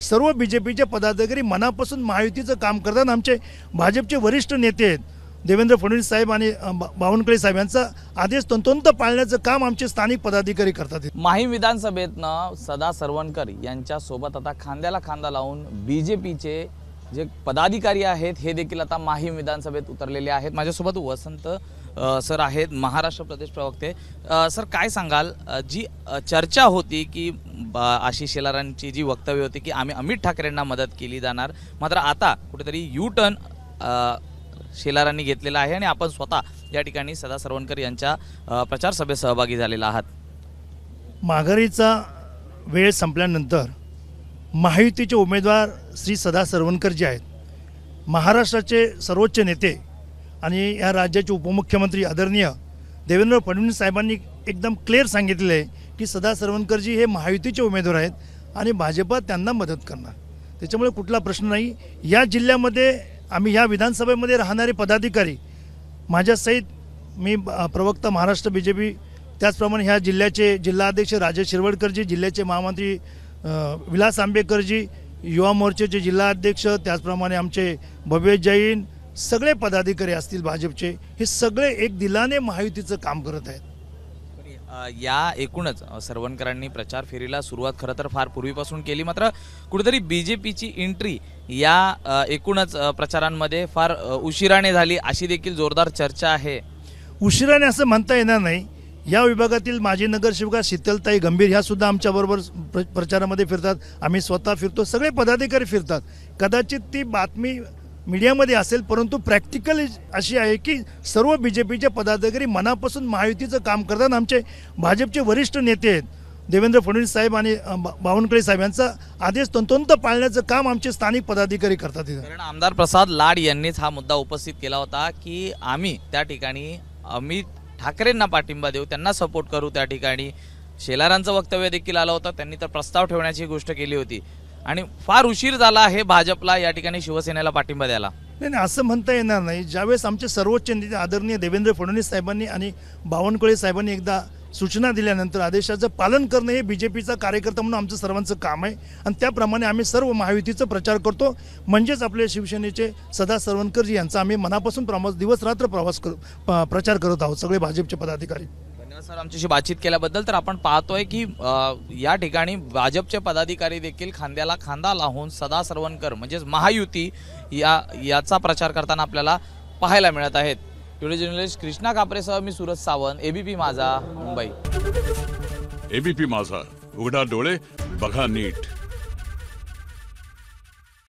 सर्व BJPचे पदाधिकारी मनापासून महायुतीचं काम करतात। आमचे भाजपचे वरिष्ठ नेते आहेत देवेंद्र फडणवीस साहेब आणि बावनकुळे साहेब यांचा आदेश तंतोतंत पाळण्याचं काम आमचे स्थानिक पदाधिकारी करतात। माहीम विधानसभेतनं सदा सरवणकर यांच्यासोबत आता खांद्याला खांदा लावून BJPचे जे पदाधिकारी आहेत हे देखील आता माहीम विधानसभेत उतरलेले आहेत। माझ्यासोबत वसंत सर आहेत, महाराष्ट्र प्रदेश प्रवक्ते। सर काय सांगाल, जी चर्चा होती की आशिष शेलारांची जी वक्तव्य होती की आम्ही अमित ठाकरेंना मदत केली जाणार, मात्र आता कुठेतरी यू टर्न शेलारांनी घेतलेला आहे आणि आपण स्वतः या ठिकाणी सदा सरवणकर यांच्या प्रचार सभेत सहभागी झालेला आहात। माघारीचा वेळ संपल्यानंतर महायुतीचे उमेदवार श्री सदा सरवणकर जे आहेत, महाराष्ट्राचे सर्वोच्च नेते आणि या राज्याचे उपमुख्यमंत्री आदरणीय देवेंद्र फडणवीस साहेबांनी एकदम क्लिअर सांगितले आहे की सदा सरवणकरजी हे महायुतीचे उमेदवार आहेत आणि भाजपा त्यांना मदत करणार, त्याच्यामुळे कुठला प्रश्न नाही। या जिल्ह्यामध्ये आम्ही ह्या विधानसभेमध्ये राहणारे पदाधिकारी माझ्यासहित मी प्रवक्ता महाराष्ट्र BJP, त्याचप्रमाणे ह्या जिल्ह्याचे जिल्हाध्यक्ष राजेश शिरवडकरजी, जिल्ह्याचे महामंत्री विलास आंबेकरजी, युवा मोर्चाचे जिल्हाध्यक्ष, त्याचप्रमाणे आमचे भव्य जैन, सगळे पदाधिकारी असतील भाजपचे, हे सगळे एक दिलाने महायुतीचं काम करत आहेत। या एकूणच सरवणकरांनी प्रचार फेरीला सुरुवात खरं तर फार पूर्वीपासून केली, मात्र कुठेतरी BJPची एंट्री या एकूणच प्रचारांमध्ये फार उशिराने झाली अशी देखील जोरदार चर्चा आहे। उशिराने असं म्हणता येणार नाही। या विभागातील माजी नगरसेविका शीतलताई गंभीर ह्या सुद्धा आमच्याबरोबर प्रचारामध्ये फिरतात, आम्ही स्वतः फिरतो, सगळे पदाधिकारी फिरतात। कदाचित ती बातमी मीडियामध्ये असेल, परंतु प्रॅक्टिकल अशी आहे की सर्व BJPचे पदाधिकारी मनापासून महायुतीचं काम करतात। आमचे भाजपचे वरिष्ठ नेते आहेत देवेंद्र फडणवीस साहेब आणि बावनकुळे साहेब यांचा आदेश तंतोतंत पाळण्याचं काम आमचे स्थानिक पदाधिकारी करतात। कारण आमदार प्रसाद लाड यांनीच हा मुद्दा उपस्थित केला होता की आम्ही त्या ठिकाणी अमित ठाकरेंना पाठिंबा देऊ, त्यांना सपोर्ट करू। त्या ठिकाणी शेलारांचं वक्तव्य देखील आलं होतं, त्यांनी तर प्रस्ताव ठेवण्याची गोष्ट केली होती आणि फार उशीर झाला आहे भाजपला या ठिकाणी शिवसेनेला पाठिंबा द्यायला। नाही, असं म्हणता येणार नाही। ज्यावेळेस आमचे सर्वोच्च नेते आदरणीय देवेंद्र फडणवीस साहेबांनी आणि बावनकुळे साहेबांनी एकदा सूचना दिल्यानंतर आदेशाचं पालन करणं हे BJPचा कार्यकर्ता म्हणून आमचं सर्वांचं काम आहे आणि त्याप्रमाणे आम्ही सर्व महायुतीचा प्रचार करतो। म्हणजेच आपले शिवसेनेचे सदा सरवणकरजी यांचा आम्ही मनापासून दिवस रात्र प्रचार करत आहोत, सगळे भाजपचे पदाधिकारी। धन्यवाद सर आमच्याशी बातचीत केल्याबद्दल। तर आपण पाहतोय की या ठिकाणी भाजपचे पदाधिकारी देखील खांद्याला खांदा लावून सदा सरवणकर म्हणजेच महायुती याचा प्रचार करताना आपल्याला पाहायला मिळत आहेत। व्हिडिओ जर्नलिस्ट कृष्णा कापरेसह मी सूरज सावंत, ABP माझा, मुंबई। ABP माझा, उघडा डोळे बघा नीट।